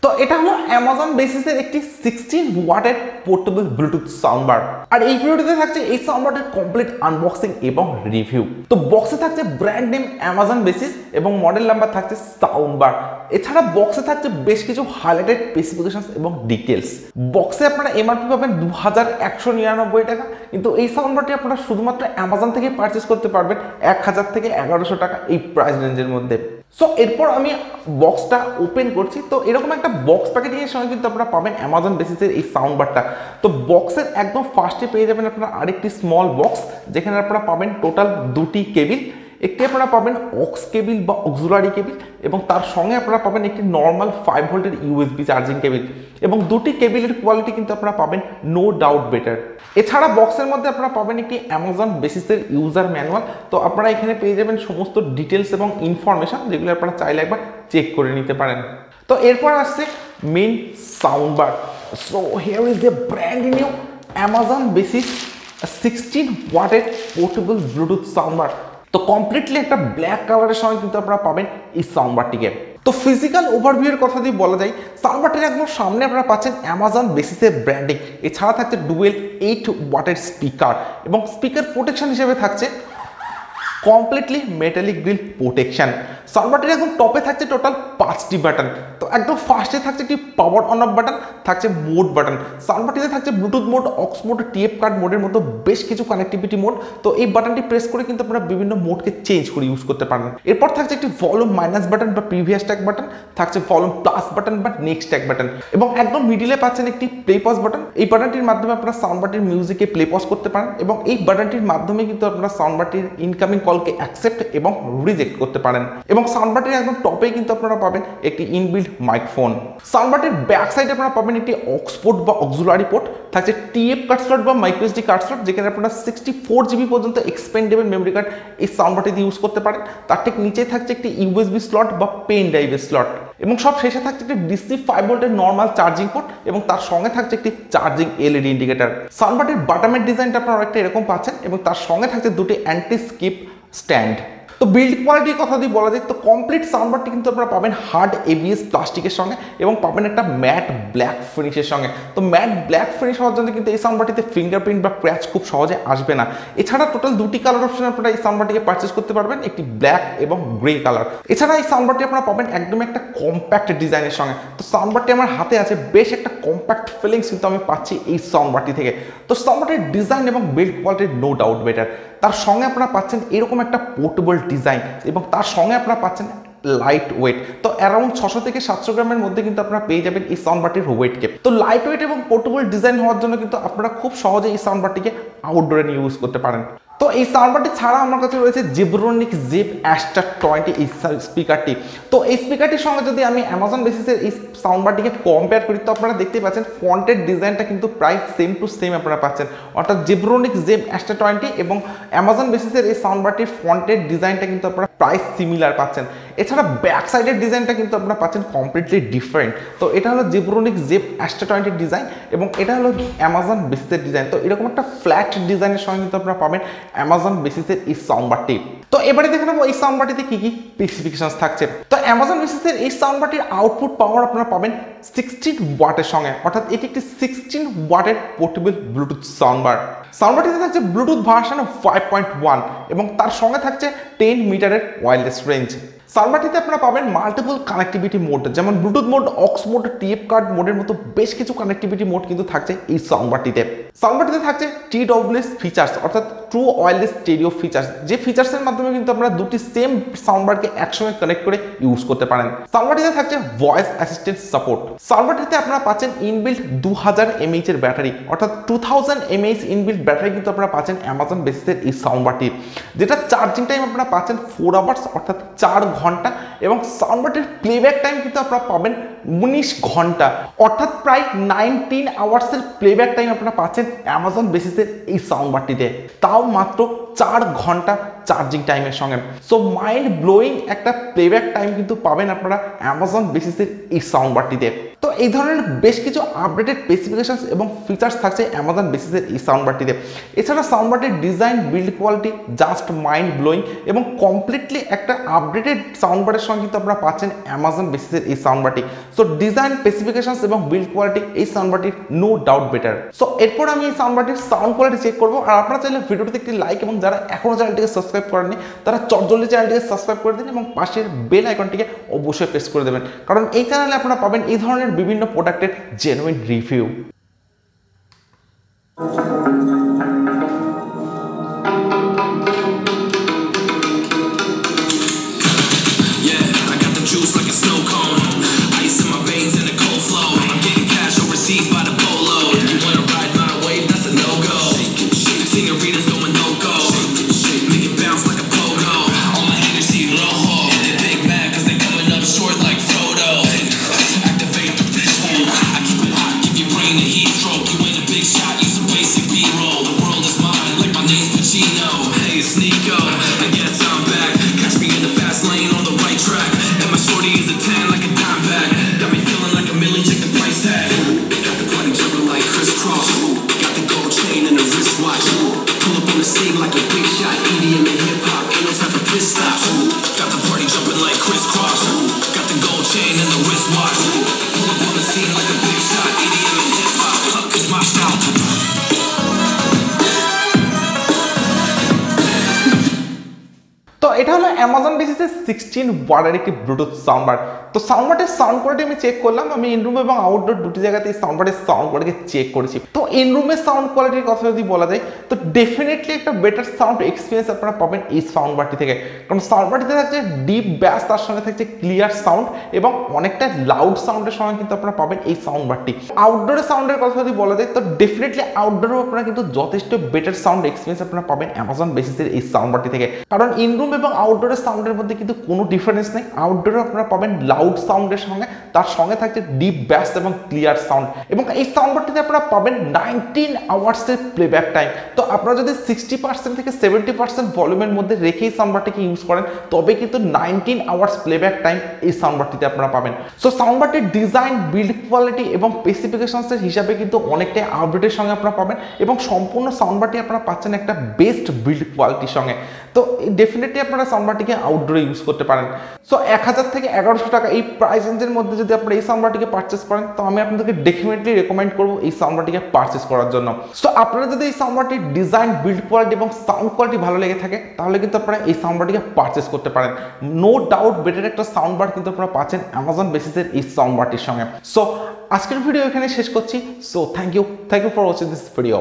তো এটা হলো অ্যামাজন বেসিসের একটি 16 ওয়াটের পোর্টেবল ব্লুটুথ সাউন্ডবার। আর এই ভিডিওটিতে থাকছে এই সাউন্ডবারটির কমপ্লিট আনবক্সিং এবং রিভিউ। তো বক্সে থাকছে ব্র্যান্ড নেম অ্যামাজন বেসিস এবং মডেল নাম্বার থাকছে সাউন্ডবার। এছাড়া বক্সে থাকছে বেশ কিছু হাইলাইটেড স্পেসিফিকেশনস এবং ডিটেলস। বক্সে আপনারা এমআরপি পাবেন 2199 টাকা, কিন্তু এই সাউন্ডবারটি আপনারা শুধুমাত্র অ্যামাজন থেকে পারচেস করতে পারবেন 1000 থেকে 1100 টাকা এই প্রাইস রেঞ্জের মধ্যে। সো এরপর আমি বক্সটা ওপেন করছি। তো এরকম একটা বক্স প্যাকেটিং এর সঙ্গে কিন্তু আপনারা পাবেন অ্যামাজন বেসিসের এই সাউন্ডবারটা। তো বক্সের একদম ফার্স্টে পেয়ে যাবেন আপনারা আরেকটি স্মল বক্স, যেখানে আপনারা পাবেন টোটাল দুটি কেবিল। একটি আপনারা পাবেন অক্স কেবিল বা অক্সিলারি কেবিল, এবং তার সঙ্গে আপনারা পাবেন একটি নর্মাল 5 ভোল্টের ইউএসবি চার্জিং কেবিল, এবং দুটি কেবিলের কোয়ালিটি কিন্তু আপনারা পাবেন নো ডাউট বেটার। এছাড়া বক্সের মধ্যে আপনারা পাবেন একটি অ্যামাজন বেসিসের ইউজার ম্যানুয়াল। তো আপনারা এখানে পেয়ে যাবেন সমস্ত ডিটেলস এবং ইনফরমেশন, যেগুলো আপনারা চাইলে একবার চেক করে নিতে পারেন। তো এরপর আসছে main soundbar. So here is the brand new Amazon basics 16 ওয়াটের পোর্টেবল ব্লুটুথ সাউন্ডবার। তো কমপ্লিটলি একটা ব্ল্যাক কালারের সঙ্গে কিন্তু আপনারা পাবেন এই সাউন্ডবারটিকে। তো ফিজিক্যাল ওভারভিউ এর কথা যদি বলা যায়, সাউন্ডবারটির একদম সামনে আপনারা পাচ্ছেন অ্যামাজন বেসিসের ব্র্যান্ডিং। এছাড়া থাকছে ডুয়েল 8 ওয়াটের স্পিকার, এবং স্পিকার প্রোটেকশন হিসেবে থাকছে কমপ্লিটলি মেটালিক গ্রিল প্রোটেকশন। সাউন্ডবারটির একদম টপে থাকছে টোটাল 5টি বাটন। তো একদম ফার্স্টে থাকছে একটি পাওয়ার অন অফ বাটন, থাকছে মোড বাটন। সাউন্ডবারটিতে থাকছে bluetooth mode, aux mode, TF card মোডের মতো বেশ কিছু কানেক্টিভিটি মোড। তো এই বাটনটি প্রেস করে কিন্তু আপনারা বিভিন্ন মোডকে চেঞ্জ করে ইউজ করতে পারবেন। এরপর থাকছে একটি ভলিউম মাইনাস বাটন বা প্রিভিয়াস ট্যাগ বাটন, থাকছে ভলিউম প্লাস বাটন বা নেক্সট ট্যাগ বাটন, এবং একদম মিডিলে পাচ্ছেন একটি প্লে পজ বাটন। এই বাটনটির মাধ্যমে আপনারা সাউন্ডবারটির মিউজিকে প্লে পজ করতে পারেন, এবং এই বাটনটির মাধ্যমে কিন্তু আপনারা সাউন্ডবারটির ইনকামিং কলকে অ্যাকসেপ্ট এবং রিজেক্ট করতে পারেন। এবং সাউন্ডবারটির একদম টপে কিন্তু আপনারা পাবেন একটি ইনবিল্ট মাইক্রোফোন। সাউন্ডবারটির ব্যাক সাইডে আপনারা পাবেন একটি অক্স পোর্ট বা অক্সিলারি পোর্ট, থাকছে টিএফ কার্ড স্লট বা মাইক্রোএসডি কার্ড স্লট, যেখানে আপনারা 64 জিবি পর্যন্ত এক্সপেন্ডেবল মেমরি কার্ড এই সাউন্ডবারটিতে ইউজ করতে পারেন। তার ঠিক নিচেই থাকছে একটি ইউএসবি স্লট বা পেন ড্রাইভের স্লট, এবং সব শেষে থাকছে একটি ডিসি 5 ভোল্টের নর্মাল চার্জিং পোর্ট, এবং তার সঙ্গে থাকছে একটি চার্জিং এলইডি ইন্ডিকেটর। সাউন্ডবারটির বাটমের ডিজাইনটা আপনারা একটা এরকম পাচ্ছেন, এবং তার সঙ্গে থাকছে দুটি অ্যান্টি স্কিপ স্ট্যান্ড। তো বিল্ড কোয়ালিটির কথা যদি বলা যায়, তো কমপ্লিট সাউন্ডবারটি কিন্তু আপনারা পাবেন হার্ড এবিএস প্লাস্টিকের সঙ্গে, এবং পাবেন একটা ম্যাট ব্ল্যাক ফিনিশের সঙ্গে। তো ম্যাট ব্ল্যাক ফিনিশ হওয়ার জন্য কিন্তু এই সাউন্ডবারটিতে ফিঙ্গারপ্রিন্ট বা ক্র্যাচ খুব সহজে আসবে না। এছাড়া টোটাল দুটি কালার অপশন আপনারা এই সাউন্ডবারটিকে পারচেস করতে পারবেন, একটি ব্ল্যাক এবং গ্রে কালার। এছাড়া এই সাউন্ডবারটি আপনারা পাবেন একদম একটা কম্প্যাক্ট ডিজাইনের সঙ্গে। তো সাউন্ডবারটি আমার হাতে আছে, বেশ একটা কম্প্যাক্ট ফিলিংস কিন্তু আমি পাচ্ছি এই সাউন্ডবারটি থেকে। তো সাউন্ডবারটির ডিজাইন এবং বিল্ড কোয়ালিটির নো ডাউট বেটার। তার সঙ্গে আপনারা পাচ্ছেন এরকম একটা পোর্টেবল ডিজাইন, এবং তার সঙ্গে আপনারা পাচ্ছেন লাইট ওয়েট। তো অ্যারাউন্ড 600 থেকে 700 গ্রামের মধ্যে কিন্তু আপনারা পেয়ে যাবেন এই সাউন্ডবারটির ওয়েটকে। তো লাইট ওয়েট এবং পোর্টেবল ডিজাইন হওয়ার জন্য কিন্তু আপনারা খুব সহজে এই সাউন্ডবারটিকে আউটডোরে নিয়ে ইউজ করতে পারেন। তো এই সাউন্ডবারটি ছাড়া আমার কাছে রয়েছে জিব্রনিক জিপ অ্যাস্টার 20 এই স্পিকারটি। তো এই স্পিকারটির সঙ্গে যদি আমি অ্যামাজন বেসিসের এই সাউন্ডবারটিকে কম্পেয়ার করি, তো আপনারা দেখতে পাচ্ছেন ফন্টের ডিজাইনটা কিন্তু প্রায় সেম টু সেম আপনারা পাচ্ছেন, অর্থাৎ জিব্রনিক জিপ অ্যাস্টার 20 এবং অ্যামাজন বেসিসের এই সাউন্ডবারটির ফন্টের ডিজাইনটা কিন্তু আপনারা প্রায় সিমিলার পাচ্ছেন। এছাড়া ব্যাক সাইডের ডিজাইনটা কিন্তু আপনারা পাচ্ছেন কমপ্লিটলি ডিফারেন্ট। তো এটা হলো জিব্রনিক জিপ অ্যাস্টার 20 ডিজাইন, এবং এটা হলো অ্যামাজন বেসিসের ডিজাইন। তো এরকম একটা ফ্ল্যাট ডিজাইনের সঙ্গে কিন্তু আপনারা পাবেন অ্যামাজন বেসিসের এই সাউন্ডবারটি। তো এবারে দেখে নেবো এই সাউন্ডবারটিতে কি কি স্পেসিফিকেশনস থাকছে। তো অ্যামাজন বেসিসের এই সাউন্ডবারটির আউটপুট পাওয়ার আপনারা পাবেন 16 ওয়াটের সঙ্গে, অর্থাৎ এটি একটি 16 ওয়াটের পোর্টেবল ব্লুটুথ সাউন্ডবার। সাউন্ডবারটিতে থাকছে ব্লুটুথ ভার্সন 5.1, এবং তার সঙ্গে থাকছে 10 মিটারের ওয়্যারলেস রেঞ্জ। সাউন্ডবারটিতে আপনারা পাবেন মাল্টিপল কানেক্টিভিটি মোড, যেমন bluetooth mode, aux mode, TF card মোডের মতো বেশ কিছু কানেক্টিভিটি মোড কিন্তু থাকছে এই সাউন্ডবারটিতে। সাউন্ডবারটিতে থাকছে TWS ফিচার্স, অর্থাৎ ট্রু ওয়্যারলেস স্টেরিও ফিচার্স, যে ফিচার্সের মাধ্যমে কিন্তু আপনারা দুটি সেম সাউন্ডবারকে একসঙ্গে কানেক্ট করে ইউজ করতে পারেন। সাউন্ডবারটিতে থাকছে ভয়েস অ্যাসিস্ট্যান্ট সাপোর্ট। সাউন্ডবারটিতে আপনারা পাচ্ছেন ইনবিল্ট 2000 mAh এর ব্যাটারি, অর্থাৎ 2000 mAh ইনবিল্ট ব্যাটারি কিন্তু আপনারা পাচ্ছেন অ্যামাজন বেসিসের এই সাউন্ডবারটির, যেটা চার্জিং টাইম আপনারা পাচ্ছেন 4 আওয়ার্স, অর্থাৎ 4 ঘন্টা, এবং সাউন্ডবারটির প্লেব্যাক টাইম কিন্তু আপনারা পাবেন 19 ঘন্টা, অর্থাৎ প্রায় 19 আওয়ার্সের প্লেব্যাক টাইম আপনারা পাচ্ছেন অ্যামাজন বেসিসের এই সাউন্ডবারটিতে, তাও মাত্র 4 ঘন্টা চার্জিং টাইমের সঙ্গে। সো মাইন্ড ব্লোয়িং একটা প্লেব্যাক টাইম কিন্তু পাবেন আপনারা অ্যামাজন বেসিসের এই সাউন্ডবারটিতে। তো এই ধরনের বেশ কিছু আপডেটেড স্পেসিফিকেশনস এবং ফিচার্স থাকছে অ্যামাজন বেসিসের এই সাউন্ড বারটিতে। এছাড়া সাউন্ড বারটির design, build quality just mind blowing এবং কমপ্লিটলি একটা আপডেটেড সাউন্ড বারের সঙ্গে কিন্তু আপনারা পাচ্ছেন অ্যামাজন বেসিসের এই সাউন্ড বারটি। সো ডিজাইন, স্পেসিফিকেশনস এবং বিল্ড কোয়ালিটি এই সাউন্ড বারটির নো ডাউট বেটার। সো এরপর আমি এই সাউন্ড বারটির সাউন্ড কোয়ালিটি চেক করবো। আর আপনারা চাইলে ভিডিওটিতে একটি লাইক এবং যারা এখনো চ্যানেলটিকে সাবস্ক্রাইব করেননি তারা চটজলদি চ্যানেলটিকে সাবস্ক্রাইব করে দিন এবং পাশের বেল আইকনটিকে অবশ্যই প্রেস করে দেবেন, কারণ এই চ্যানেলে আপনারা পাবেন এই ধরনের বিভিন্ন প্রোডাক্টের জেনুইন রিভিউ। তো এটা হলো অ্যামাজন বেসিসের 16 ওয়াটের একটি ব্লুটুথ সাউন্ড বার। তো সাউন্ড বারের সাউন্ড কোয়ালিটি আমি চেক করলাম। আমি ইনরুম এবং আউটডোর দুটি জায়গাতে সাউন্ড বারের সাউন্ড কোয়ালিটি চেক করেছি। তো ইনরুমের সাউন্ড কোয়ালিটির কথা যদি বলা যায় তো ডেফিনেটলি একটা বেটার সাউন্ড এক্সপিরিয়েন্স আপনারা পাবেন এই সাউন্ড বারটি থেকে, কারণ সাউন্ড বারটিতে থাকছে ডিপ ব্যাস, তার সঙ্গে থাকছে ক্লিয়ার সাউন্ড এবং অনেকটা লাউড সাউন্ডের সঙ্গে কিন্তু আপনারা পাবেন এই সাউন্ড বারটি। আউটডোরের সাউন্ডের কথা যদি বলা যায় তো ডেফিনেটলি আউটডোরেও আপনারা কিন্তু যথেষ্ট বেটার সাউন্ড এক্সপিরিয়েন্স আপনারা পাবেন অ্যামাজন বেসিসের এই সাউন্ড বারটি থেকে, কারণ ইনরুম এবং আউটডোরের সাউন্ডের মধ্যে কিন্তু কোনো ডিফারেন্স নেই। আউটডোরে আপনারা পাবেন লাউড সাউন্ডের সঙ্গে, তার সঙ্গে থাকছে ডিপ ব্যাস এবং ক্লিয়ার সাউন্ড, এবং এই সাউন্ড বারটিতে আপনারা পাবেন 19 আওয়ার্সের প্লেব্যাক টাইম। তো আপনারা যদি 60% থেকে 70% ভলিউমের মধ্যে রেখে এই সাউন্ড বারটিকে ইউজ করেন তবে কিন্তু 19 আওয়ার্স প্লেব্যাক টাইম এই সাউন্ড বারটিতে আপনারা পাবেন। সো সাউন্ড বারটির ডিজাইন, বিল্ড কোয়ালিটি এবং স্পেসিফিকেশনসের হিসাবে কিন্তু অনেকটাই আপডেটের সঙ্গে আপনারা পাবেন এবং সম্পূর্ণ সাউন্ড বারটি আপনারা পাচ্ছেন একটা বেস্ট বিল্ড কোয়ালিটির সঙ্গে। তো ডেফিনেটলি আপনারা সাউন্ড বারটিকে আউটডোরে ইউজ করতে পারেন। সো 1000 থেকে 1100 টাকা এই প্রাইস রেঞ্জের মধ্যে যদি আপনারা এই সাউন্ড বারটিকে পারচেস করেন তো আমি আপনাদেরকে ডেফিনেটলি রেকমেন্ড করবো এই সাউন্ড বারটিকে পারচেস করার জন্য। সো আপনারা যদি এই সাউন্ড বারটির ডিজাইন, বিল্ড কোয়ালিটি এবং সাউন্ড কোয়ালিটি ভালো লেগে থাকে তাহলে কিন্তু আপনারা এই সাউন্ড বারটিকে পারচেস করতে পারেন। নো ডাউট বেটার একটা সাউন্ড বার কিন্তু আপনারা পাচ্ছেন অ্যামাজন বেসিসের এই সাউন্ড বারটির সঙ্গে। সো আজকের ভিডিও এখানে শেষ করছি। So thank you for watching this video.